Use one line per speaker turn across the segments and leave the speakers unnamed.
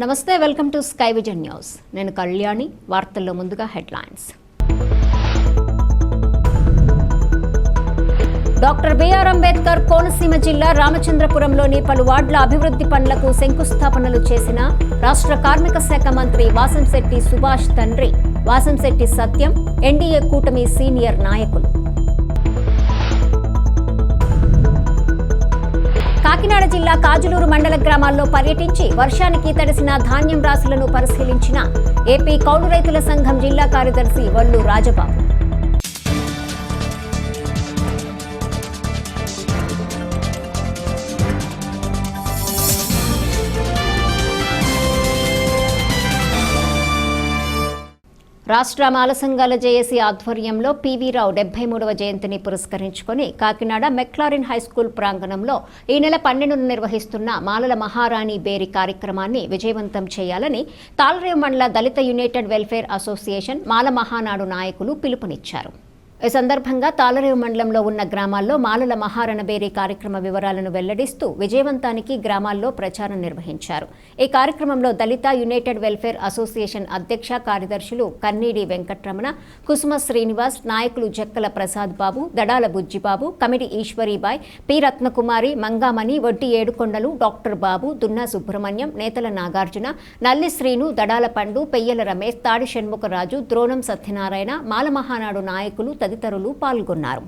నమస్తే, welcome to Sky Vision News. నేను కళ్యాణి. వార్తల్లో ముందుగా headlines. Doctor B R Ambedkar Konaseema జిల్లా రామచంద్రపురంలోని పలు వార్డుల అభివృద్ధి పనులకు శంకుస్థాపనలు చేసిన రాష్ట్ర కార్మిక శాఖ మంత్రి వాసంశెట్టి సుభాష్ తండ్రి వాసంశెట్టి సత్యం, ఎన్డీఏ కూటమి సీనియర్ నాయకులు. కాకినాడ జిల్లా కాజులూరు మండల గ్రామాల్లో పర్యటించి వర్షానికి తడిసిన ధాన్యం రాశులను పరిశీలించిన ఏపీ కౌలు రైతుల సంఘం జిల్లా కార్యదర్శి వల్లు రాజబాబు. రాష్ట్ర మాల సంఘాల జేఏసీ ఆధ్వర్యంలో పివి రావు 73వ జయంతిని పురస్కరించుకొని కాకినాడ మెక్లారిన్ హైస్కూల్ ప్రాంగణంలో ఈ నెల 12న నిర్వహిస్తున్న మాలల మహారాణి బేరీ కార్యక్రమాన్ని విజయవంతం చేయాలని తాళరేవు మండల దళిత యునైటెడ్ వెల్ఫేర్ అసోసియేషన్ మాల మహానాడు నాయకులు పిలుపునిచ్చారు. ఈ సందర్భంగా తాళరేవు మండలంలో ఉన్న గ్రామాల్లో మాలల మహారణబేరీ కార్యక్రమ వివరాలను వెల్లడిస్తూ విజయవంతానికి గ్రామాల్లో ప్రచారం నిర్వహించారు. ఈ కార్యక్రమంలో దళిత యునైటెడ్ వెల్ఫేర్ అసోసియేషన్ అధ్యక్ష కార్యదర్శులు కన్నీడి వెంకట్రమణ, కుసుమ శ్రీనివాస్, నాయకులు జక్కల ప్రసాద్ బాబు, దడాల బుజ్జిబాబు, కమిడి ఈశ్వరీబాయ్, పి రత్నకుమారి, మంగామణి, వడ్డి ఏడుకొండలు, డాక్టర్ బాబు, దున్నా సుబ్రహ్మణ్యం, నేతల నాగార్జున, నల్లి శ్రీను, దడాల పండు, పెయ్యల రమేష్, తాడి షణ్ముఖరాజు, ద్రోణం సత్యనారాయణ, మాల మహానాడు నాయకులు తదితరులు పాల్గొన్నారు.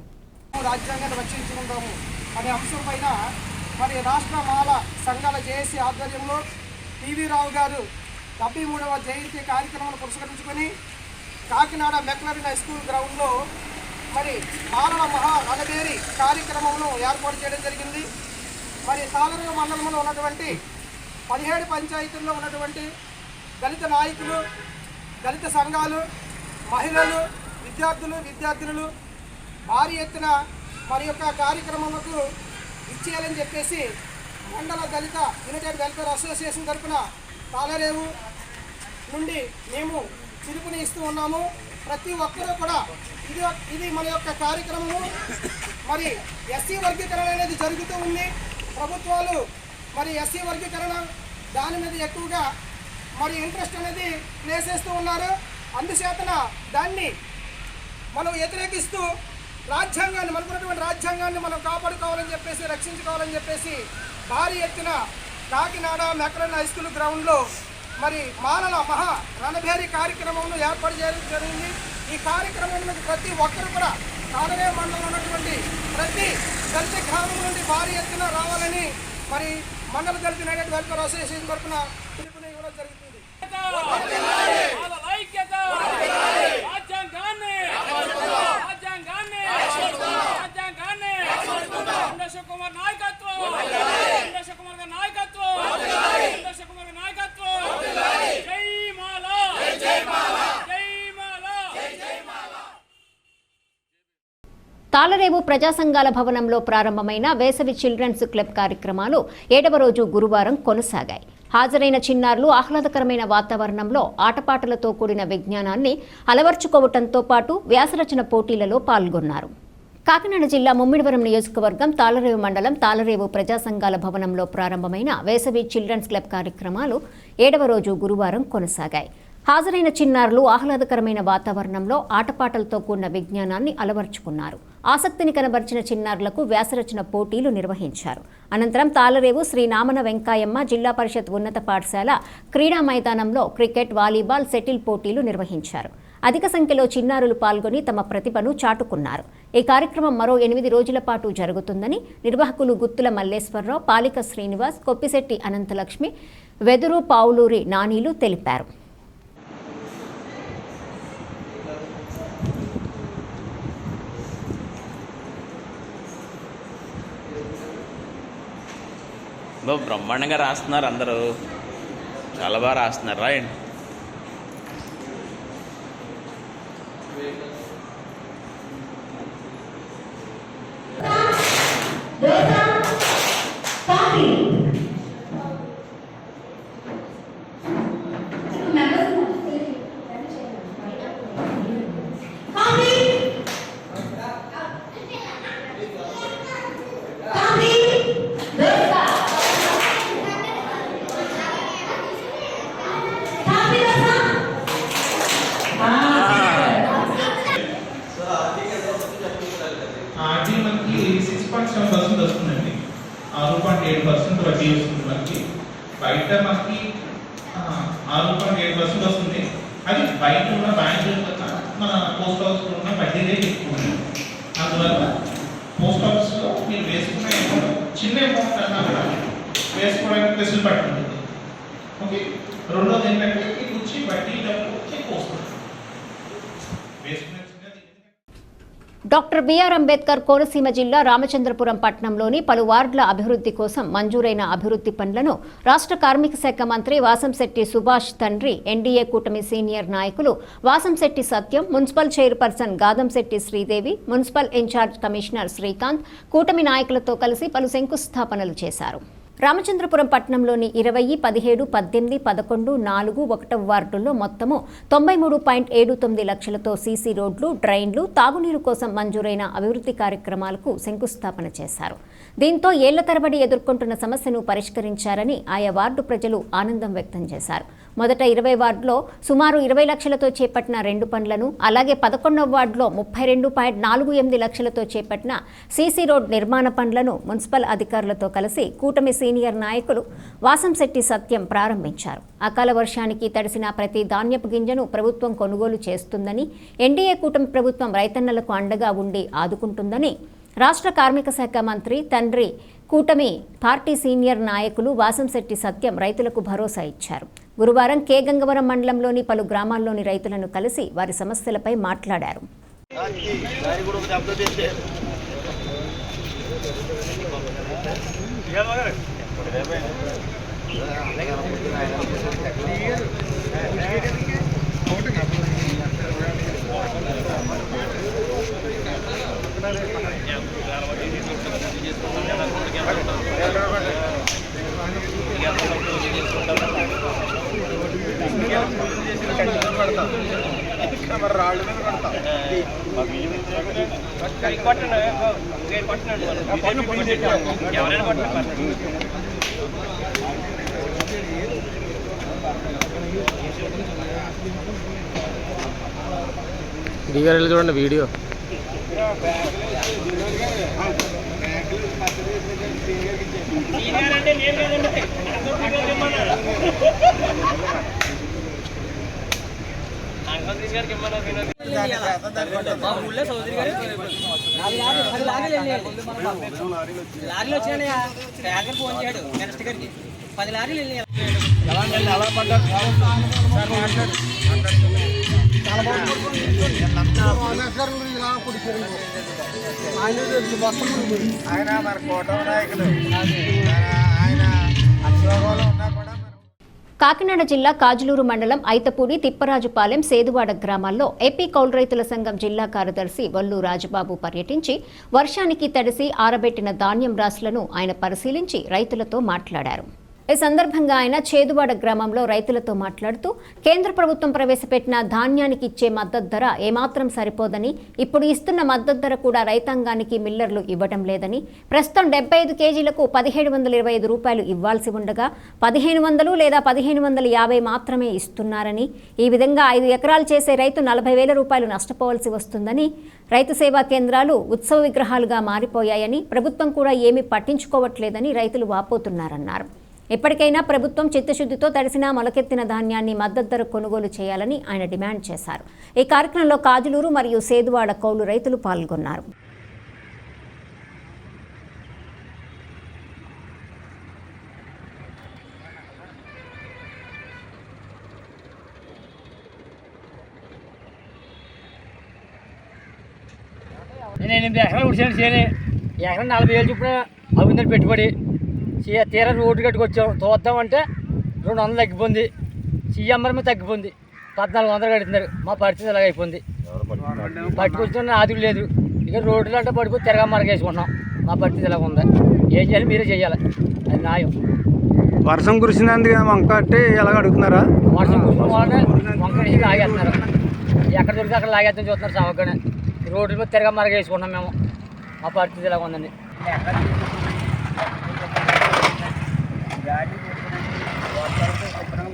రాజ్యాంగాన్ని రక్షించుకుంటాము అనే అంశం పైన మరి రాష్ట్ర మాల సంఘాల జేఏసీ ఆధ్వర్యంలో పివి రావు గారు 73వ జయంతి కార్యక్రమాన్ని పురస్కరించుకొని కాకినాడ మెక్లరిన్ హై స్కూల్ గ్రౌండ్లో మరి మాలల మహారణబేరీ కార్యక్రమంలో ఏర్పాటు చేయడం జరిగింది. మరి తాళరేవు మండలంలో ఉన్నటువంటి 17 పంచాయతీల్లో ఉన్నటువంటి దళిత నాయకులు, దళిత సంఘాలు, మహిళలు, విద్యార్థులు భారీ ఎత్తున మరి యొక్క కార్యక్రమాలకు ఇచ్చేయాలని చెప్పేసి మండల దళిత యునైటెడ్ వెల్ఫేర్ అసోసియేషన్ తరఫున తాళరేవు నుండి మేము పిలుపుని ఇస్తూ ఉన్నాము. ప్రతి ఒక్కరూ కూడా ఇది మన యొక్క కార్యక్రమము. మరి ఎస్సీ వర్గీకరణ అనేది జరుగుతూ ఉంది. ప్రభుత్వాలు మరి ఎస్సీ వర్గీకరణ దాని మీద ఎక్కువగా మరి ఇంట్రెస్ట్ అనేది ప్లేస్ చేస్తూ ఉన్నారు. అందుచేతన దాన్ని మనం వ్యతిరేకిస్తూ రాజ్యాంగాన్ని, మనకున్నటువంటి రాజ్యాంగాన్ని మనం కాపాడుకోవాలని చెప్పేసి, రక్షించుకోవాలని చెప్పేసి భారీ ఎత్తున కాకినాడ మెక్లరిన్ హై స్కూల్ గ్రౌండ్లో మరి మాలల మహా రణబేరీ కార్యక్రమంలో ఏర్పాటు చేయడం జరిగింది. ఈ కార్యక్రమంలో ప్రతి ఒక్కరు కూడా తాళరేవు మండలంలో ఉన్నటువంటి ప్రతి దళిత గ్రామం నుండి భారీ ఎత్తున రావాలని మరి మండల దళిత యునైటెడ్ వెల్ఫేర్ అసోసియేషన్ తరఫున పిలుపుని ఇవ్వడం జరుగుతుంది.
తాళరేవు ప్రజా సంఘాల భవనంలో ప్రారంభమైన వేసవి చిల్డ్రన్స్ క్లబ్ కార్యక్రమాలు 7వ రోజు గురువారం కొనసాగాయి. హాజరైన చిన్నారులు ఆహ్లాదకరమైన వాతావరణంలో ఆటపాటలతో కూడిన విజ్ఞానాన్ని అలవర్చుకోవటంతో పాటు వ్యాసరచన పోటీలలో పాల్గొన్నారు. కాకినాడ జిల్లా ముమ్మిడివరం నియోజకవర్గం తాళరేవు మండలం తాళరేవు ప్రజా సంఘాల భవనంలో ప్రారంభమైన వేసవి చిల్డ్రన్స్ క్లబ్ కార్యక్రమాలు 7వ రోజు గురువారం కొనసాగాయి. హాజరైన చిన్నారులు ఆహ్లాదకరమైన వాతావరణంలో ఆటపాటలతో కూడిన విజ్ఞానాన్ని అలవర్చుకున్నారు. ఆసక్తిని కనబర్చిన చిన్నారులకు వ్యాసరచన పోటీలు నిర్వహించారు. అనంతరం తాళరేవు శ్రీ నామన వెంకాయమ్మ జిల్లా పరిషత్ ఉన్నత పాఠశాల క్రీడా మైదానంలో క్రికెట్, వాలీబాల్, సెటిల్ పోటీలు నిర్వహించారు. అధిక సంఖ్యలో చిన్నారులు పాల్గొని తమ ప్రతిభను చాటుకున్నారు. ఈ కార్యక్రమం మరో 8 రోజుల పాటు జరుగుతుందని నిర్వాహకులు గుత్తుల మల్లేశ్వరరావు, పాలిక శ్రీనివాస్, కొప్పిశెట్టి అనంతలక్ష్మి, వెదురు పావులూరి నానీలు తెలిపారు.
బ్రహ్మాండంగా రాస్తున్నారు, అందరూ చాలా బాగా రాస్తున్నారు. రాయండి.
6.7% వడ్డీ వస్తుంది మనకి. బయట మనకి 6.7% వస్తుంది. అది బయట ఉన్న బ్యాంకుల కన్నా మన పోస్ట్ ఆఫీస్లో ఉన్న వడ్డీ రేట్ ఎక్కువ ఉంది. అందువల్ల పోస్ట్ ఆఫీస్లో మీరు వేసుకున్న అమౌంట్ చిన్న అమౌంట్ అన్నా కూడా వేసుకోవడానికి వెసులుబాటు ఉంటుంది. ఓకే, రెండోది ఏంటంటే మీకు వచ్చి వడ్డీ డబ్బు ఎక్కువ వస్తుంది.
డాక్టర్ బిఆర్ అంబేద్కర్ కోనసీమ జిల్లా రామచంద్రపురం పట్టణంలోని పలు వార్డుల అభివృద్ధి కోసం మంజూరైన అభివృద్ధి పనులను రాష్ట్ర కార్మిక శాఖ మంత్రి వాసంశెట్టి సుభాష్ తండ్రి, ఎన్డీఏ కూటమి సీనియర్ నాయకులు Vasamsetti Satyam, municipal chairperson Gadamsetti Sridevi, municipal incharge commissioner Srikanth కూటమి నాయకులతో కలిసి పలు శంకుస్థాపనలు చేశారు. రామచంద్రపురం పట్టణంలోని 20, 17, 18, 11, 4, 1వ వార్డుల్లో మొత్తము 93.79 లక్షలతో సీసీ రోడ్లు, డ్రైన్లు, తాగునీరు కోసం మంజూరైన అభివృద్ధి కార్యక్రమాలకు శంకుస్థాపన చేశారు. దీంతో ఏళ్ల తరబడి ఎదుర్కొంటున్న సమస్యను పరిష్కరించారని ఆయా వార్డు ప్రజలు ఆనందం వ్యక్తం చేశారు. మొదట 20 వార్డులో సుమారు 20 లక్షలతో చేపట్టిన 2 పనులను, అలాగే 11వ వార్డులో 32.48 లక్షలతో చేపట్టిన సీసీ రోడ్ నిర్మాణ పనులను మున్సిపల్ అధికారులతో కలిసి కూటమి సీనియర్ నాయకులు వాసంశెట్టి సత్యం ప్రారంభించారు. అకాల వర్షానికి తడిసిన ప్రతి ధాన్యపు గింజను ప్రభుత్వం కొనుగోలు చేస్తుందని, ఎన్డీఏ కూటమి ప్రభుత్వం రైతన్నలకు అండగా ఉండి ఆదుకుంటుందని రాష్ట్ర కార్మిక శాఖ మంత్రి తండ్రి, కూటమి పార్టీ సీనియర్ నాయకులు వాసంశెట్టి సత్యం రైతులకు భరోసా ఇచ్చారు. గురువారం కే గంగవరం మండలంలోని పలు గ్రామాల్లోని రైతులను కలిసి వారి సమస్యలపై మాట్లాడారు.
చూడండి వీడియో.
లారీలు వచ్చినాయా? ఫోన్ చేయడు నెక్స్ట్ గారికి 10 లారీలు వెళ్ళి
ఆయన మన కోటమి నాయకులు, ఆయన అక్షోభంలో ఉన్నా కూడా.
కాకినాడ జిల్లా కాజులూరు మండలం ఐతపూడి, తిప్పరాజుపాలెం, సేదువాడ గ్రామాల్లో ఏపీ కౌలు రైతుల సంఘం జిల్లా కార్యదర్శి వల్లు రాజబాబు పర్యటించి వర్షానికి తడిసి ఆరబెట్టిన ధాన్యం రాశులను ఆయన పరిశీలించి రైతులతో మాట్లాడారు. ఈ సందర్భంగా ఆయన చేదువాడ గ్రామంలో రైతులతో మాట్లాడుతూ కేంద్ర ప్రభుత్వం ప్రవేశపెట్టిన ధాన్యానికి ఇచ్చే మద్దతు ధర ఏమాత్రం సరిపోదని, ఇప్పుడు ఇస్తున్న మద్దతు ధర కూడా రైతాంగానికి మిల్లర్లు ఇవ్వడం లేదని, ప్రస్తుతం 75 కేజీలకు 1725 రూపాయలు ఇవ్వాల్సి ఉండగా 1500 లేదా 1550 మాత్రమే ఇస్తున్నారని, ఈ విధంగా 5 ఎకరాలు చేసే రైతు 40,000 రూపాయలు నష్టపోవాల్సి వస్తుందని, రైతు సేవా కేంద్రాలు ఉత్సవ విగ్రహాలుగా మారిపోయాయని, ప్రభుత్వం కూడా ఏమీ పట్టించుకోవట్లేదని రైతులు వాపోతున్నారన్నారు. ఎప్పటికైనా ప్రభుత్వం చిత్తశుద్ధితో తడిసిన మొలకెత్తిన ధాన్యాన్ని మద్దతు ధర కొనుగోలు చేయాలని ఆయన డిమాండ్ చేశారు. ఈ కార్యక్రమంలో కాజులూరు మరియు సేదువాడ కౌలు రైతులు పాల్గొన్నారు.
నేను 8 ఎకరాలు ఉడిచాను చేయని, ఎకరం 40,000 చొప్పున అవిందని పెట్టుబడి తీరా రోడ్డు కట్టుకొచ్చాం. చూద్దామంటే 200 తగ్గిపోయింది, సీఎంఆర్ మీద తగ్గిపోయింది, 1400 కడుతున్నారు. మా పరిస్థితి అలాగ అయిపోయింది. పట్టుకొచ్చిన ఆదులు లేదు, ఇక రోడ్లు అంటే పడిపోయి తిరగా మరగేసుకుంటున్నాం. మా పరిస్థితి ఇలాగ ఉంది. ఏం చేయాలి? మీరే చేయాలి, అది న్యాయం.
వర్షం కురిసినందుకు వంక అంటే ఎలాగ అడుగుతున్నారా?
వర్షం కురిసిన వాళ్ళే వంక నుంచి లాగేస్తున్నారు. ఎక్కడ దొరికితే అక్కడ లాగేద్దాం చూస్తున్నారు. సావగానే రోడ్ల మీద తిరగా మరగేసుకుంటున్నాం మేము. మా పరిస్థితి ఇలాగ ఉందండి.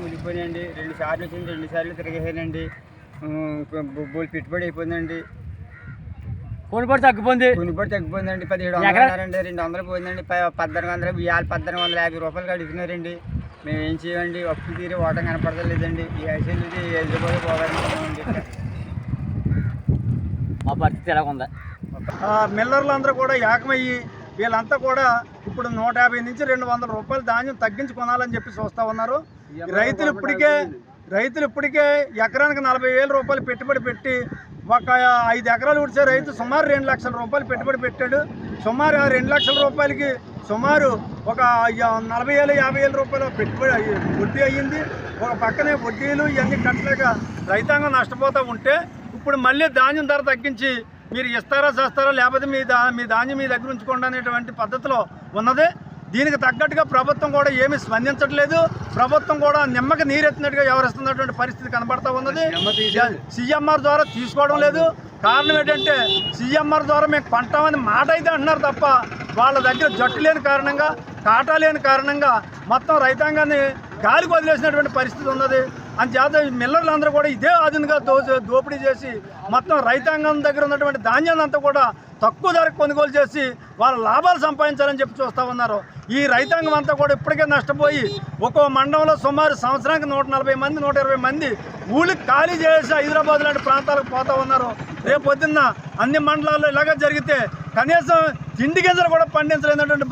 మునిగిపోయినండి. 2 సార్లు వచ్చింది, 2 సార్లు తిరిగేసానండి. పెట్టుబడి అయిపోయిందండి.
కొనుబడి తగ్గిపోయింది.
తగ్గిపోయిందండి. 1700 అన్నారండి, 200 పోయిందండి. 1400 ఇవాళ 1450 రూపాయలు అడుగుతున్నారండి. మేము ఏం చేయండి, అప్పు తీరి ఓటం కనపడలేదండి. ఈ ఐసీలు ఎదిరిపోయి పోగారండి.
మా పరిస్థితి ఎలా ఉందా?
మిల్లర్లు అందరూ కూడా ఏకమయ్యి వీళ్ళంతా కూడా ఇప్పుడు 150 నుంచి 200 రూపాయలు ధాన్యం తగ్గించి కొనాలని చెప్పి చూస్తూ ఉన్నారు. రైతులు ఇప్పటికే ఎకరానికి 40,000 రూపాయలు పెట్టుబడి పెట్టి ఒక 5 ఎకరాలు ఉడిచే రైతు సుమారు 2 లక్షల రూపాయలు పెట్టుబడి పెట్టాడు. సుమారు ఆ 2 లక్షల రూపాయలకి సుమారు ఒక 40,000 50,000 రూపాయలు పెట్టుబడి వడ్డీ అయ్యింది. ఒక పక్కనే వడ్డీలు ఇవన్నీ కట్టలేక రైతాంగం నష్టపోతూ ఉంటే ఇప్పుడు మళ్ళీ ధాన్యం ధర తగ్గించి మీరు ఇస్తారా చేస్తారా లేకపోతే మీ ధాన్యం మీ దగ్గర ఉంచుకోండి అనేటువంటి పద్ధతిలో ఉన్నది. దీనికి తగ్గట్టుగా ప్రభుత్వం కూడా ఏమీ స్పందించట్లేదు. ప్రభుత్వం కూడా నిమ్మకి నీరెత్తినట్టుగా వ్యవహరిస్తున్నటువంటి పరిస్థితి కనబడతా ఉన్నది. సీఎంఆర్ ద్వారా తీసుకోవడం లేదు. కారణం ఏంటంటే సీఎంఆర్ ద్వారా మేము కొంటామని మాట అయితే అంటున్నారు తప్ప వాళ్ళ దగ్గర జట్టు లేని కారణంగా, కాటా లేని కారణంగా మొత్తం రైతాంగాన్ని గాలికి వదిలేసినటువంటి పరిస్థితి ఉన్నది. అందుచేత మిల్లర్లు అందరూ కూడా ఇదే ఆధునిక దోపిడీ చేసి మొత్తం రైతాంగం దగ్గర ఉన్నటువంటి ధాన్యాన్ని అంతా కూడా తక్కువ ధరకు కొనుగోలు చేసి వాళ్ళ లాభాలు సంపాదించాలని చెప్పి చూస్తూ ఉన్నారు. ఈ రైతాంగం అంతా కూడా ఇప్పటికే నష్టపోయి ఒక్కో మండలంలో సుమారు సంవత్సరానికి 140 మంది 120 మంది ఊళ్ళకి ఖాళీ చేసి హైదరాబాద్ లాంటి ప్రాంతాలకు పోతూ ఉన్నారు. రేపు పొద్దున్న అన్ని మండలాల్లో ఇలాగే జరిగితే కనీసం తిండి గింజలు కూడా పండించలేనటువంటి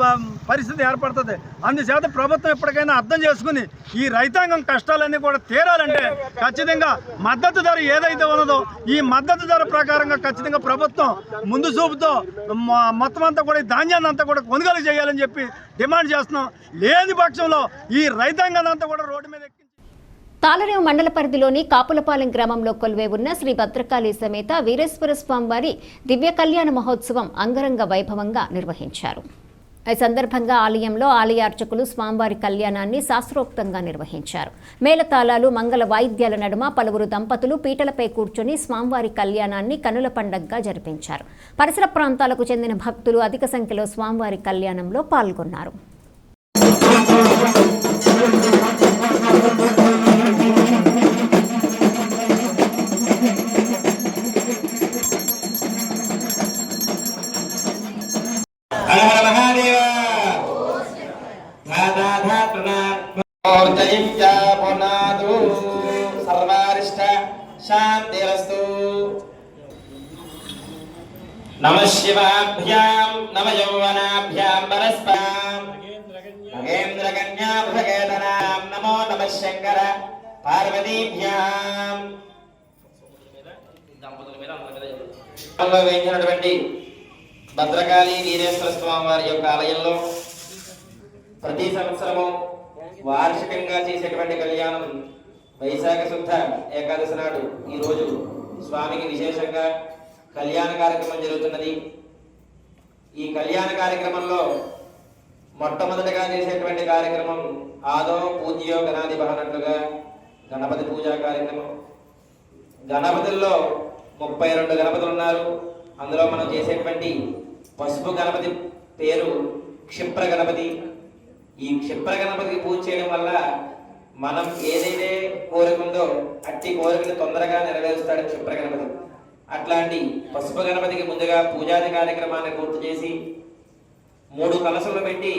పరిస్థితి ఏర్పడుతుంది. అందుచేత ప్రభుత్వం ఎప్పటికైనా అర్థం చేసుకుని ఈ రైతాంగం కష్టాలన్నీ కూడా తీరాలంటే ఖచ్చితంగా మద్దతు ధర ఏదైతే ఉన్నదో ఈ మద్దతు ధర ప్రకారంగా ఖచ్చితంగా ప్రభుత్వం ముందు చూపుతో మొత్తం అంతా కూడా ఈ ధాన్యాన్ని అంతా కూడా కొనుగోలు చేయాలని చెప్పి డిమాండ్ చేస్తున్నాం. లేని పక్షంలో ఈ రైతాంగాన్ని అంతా కూడా రోడ్డు మీద
తాళరేవు మండల పరిధిలోని కాపులపాలెం గ్రామంలో కొలువై ఉన్న శ్రీ భద్రకాళి సమేత వీరేశ్వర స్వామివారి దివ్య కళ్యాణ మహోత్సవం అంగరంగ వైభవంగా నిర్వహించారు. ఈ సందర్భంగా ఆలయంలో ఆలయ అర్చకులు స్వామివారి కళ్యాణాన్ని శాస్త్రోక్తంగా నిర్వహించారు. మేళతాళాలు, మంగళ వాయిద్యాల నడుమ పలువురు దంపతులు పీటలపై కూర్చొని స్వామివారి కళ్యాణాన్ని కనుల పండగగా జరిపించారు. పరిసర ప్రాంతాలకు చెందిన భక్తులు అధిక సంఖ్యలో స్వామివారి కళ్యాణంలో పాల్గొన్నారు.
नमः शिवाभ्यां नम यौवनाभ्यां परस्परां नगेन्द्रकन्याभृगेतनां नमो नमः शंकर पार्वतीभ्यां వేయించినటువంటి భద్రకాళి వీరేశ్వర స్వామి వారి యొక్క ఆలయంలో ప్రతి సంవత్సరము వార్షికంగా చేసేటువంటి కళ్యాణం వైశాఖ శుద్ధ ఏకాదశి నాడు ఈరోజు స్వామికి విశేషంగా కళ్యాణ కార్యక్రమం జరుగుతున్నది. ఈ కళ్యాణ కార్యక్రమంలో మొట్టమొదటిగా చేసేటువంటి కార్యక్రమం ఆదో పూజ్యో గణాధిప అన్నట్లుగా గణపతి పూజా కార్యక్రమం. గణపతుల్లో 32 గణపతులు ఉన్నారు. అందులో మనం చేసేటువంటి పసుపు గణపతి పేరు క్షిప్ర గణపతి. ఈ క్షిప్ర గణపతికి పూజ చేయడం వల్ల మనం ఏదైతే కోరిక ఉందో అట్టి కోరికను తొందరగా నెరవేరుస్తాడు క్షిప్ర గణపతి. అట్లాంటి పసుపు గణపతికి ముందుగా పూజాది కార్యక్రమాన్ని పూర్తి చేసి 3 కలశములు పెట్టి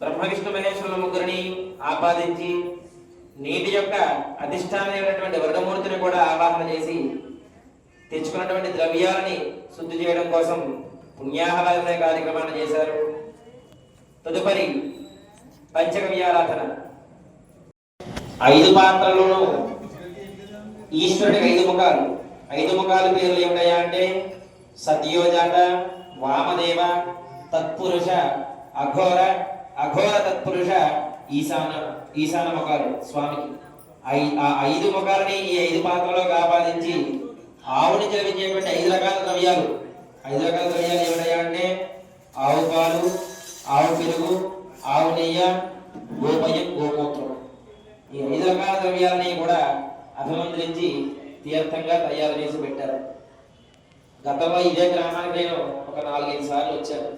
బ్రహ్మ విష్ణు మహేశ్వరుల ముగ్గురిని ఆపాదించి నీటి యొక్క అధిష్టానమైనటువంటి వరదమూర్తిని కూడా ఆవాహన చేసి తెచ్చుకున్నటువంటి ద్రవ్యాలని శుద్ధి చేయడం కోసం పుణ్యాహవాదన కార్యక్రమాన్ని చేశారు. తదుపరి పంచగవ్యారాధన. 5 పాత్రలను ఈశ్వరుడికి 5 ముఖాలు. 5 ముఖాల పేర్లు ఏమిటయా అంటే సత్యోజాత, వామదేవ, తత్పురుష, అఘోర, అఘోర తత్పురుష, ఈశాన ముఖాలు స్వామికి. ఆ 5 ముఖాలని ఈ 5 పాత్రలో ఆపాదించి ఆవుని జపించేటువంటి 5 రకాల ద్రవ్యాలు. 5 రకాల ద్రవ్యాలు ఏమిటయా అంటే ఆవు పాలు, ఆవు పెరుగు, ఆవు నెయ్య, గోమయం, గోమూత్రం. ఈ 5 రకాల ద్రవ్యాలని కూడా అభిమంత్రించి తీర్థంగా తయారు చేసి పెట్టారు. గతంలో ఇదే గ్రామానికి నేను ఒక 4-5 సార్లు వచ్చాను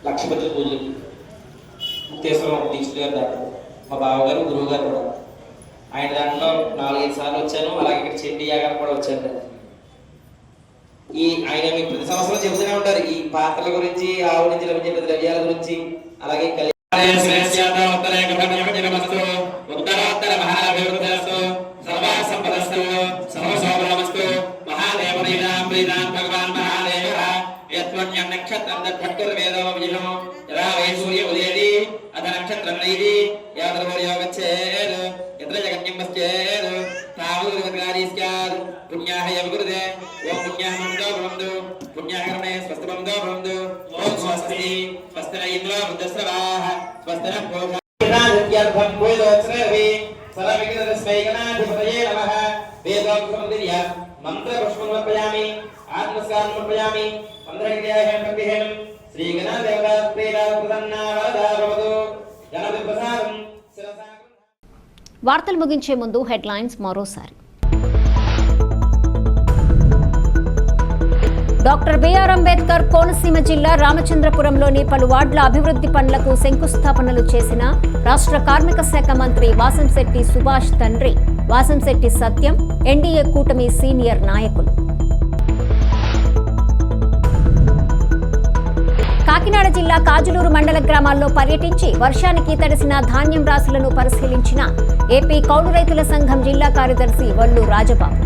లక్ష్మీపతి పూజలకి. ముక్తేశ్వరం దీక్షితులు గారు దాంట్లో మా బావగారు గురువు గారు కూడా ఆయన దాంట్లో 4-5 సార్లు వచ్చాను. అలాగే ఇక్కడ చెండి యాగానికి కూడా వచ్చాను. ఆయన మీకు ప్రతి సంవత్సరం చెబుతూనే ఉంటారు ఈ పాత్రల గురించి, ఆవు నుంచి లభించే ద్రవ్యాల గురించి. అలాగే ఉత్తరోత్తర మహాభివృద్ధిరస్తు, సర్వా సంపదస్తు, సర్వశోభనమస్తు. మహాదేవనీనాం ప్రీతాం భగవాన్ మహాదేవ యత్వన్యం నక్షత్రం తత్పట్టుర్వేదో విజయం యదా వై సూర్య ఉదయతి అత నక్షత్రం నైది యాదర్వర్యో గచ్చేద్ యత్ర జగన్యం పశ్చేద్ తావుర్వకారీ స్యాద్ పుణ్యాహ యవగురుదే. ఓం పుణ్యాహ మందో భవంతు, పుణ్యాకర్మే స్వస్తి మందో భవంతు. ఓం స్వస్తి స్వస్తి న ఇంద్రో వృద్ధశ్రవాః స్వస్తి న పూషా రాజ్యార్థం వేదోత్సర్వే సర్వవిఘ్నదస్మై గణాధిపతయే నమః. వేదోక్తమదిర్య మంత్ర పుష్పం సమర్పయామి, ఆత్మస్కారం సమర్పయామి. మంత్రక్రియాహేన భక్తిహేనం శ్రీ గణదేవతా ప్రేరా ప్రసన్నా వరదా భవతు. గణపతి ప్రసాదం శిరసా.
వార్తలు ముగించే ముందు హెడ్లైన్స్ మరోసారి. డాక్టర్ బిఆర్ అంబేద్కర్ కోనసీమ జిల్లా రామచంద్రపురంలోని పలు వార్డుల అభివృద్ధి పనులకు శంకుస్థాపనలు చేసిన రాష్ట్ర కార్మిక శాఖ మంత్రి వాసంశెట్టి సుభాష్ తండ్రి వాసంశెట్టి సత్యం, ఎన్డీఏ కూటమి సీనియర్ నాయకులు. కాకినాడ జిల్లా కాజులూరు మండల గ్రామాల్లో పర్యటించి వర్షానికి తడిసిన ధాన్యం రాశులను పరిశీలించిన ఏపీ కౌలు రైతుల సంఘం జిల్లా కార్యదర్శి వల్లు రాజబాబు.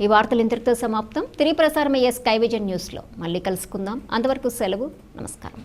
ఈ వార్తలు ఇంతటితో సమాప్తం. తిరిగి ప్రసారమయ్యే స్కై విజన్ న్యూస్లో మళ్ళీ కలుసుకుందాం. అంతవరకు సెలవు. నమస్కారం.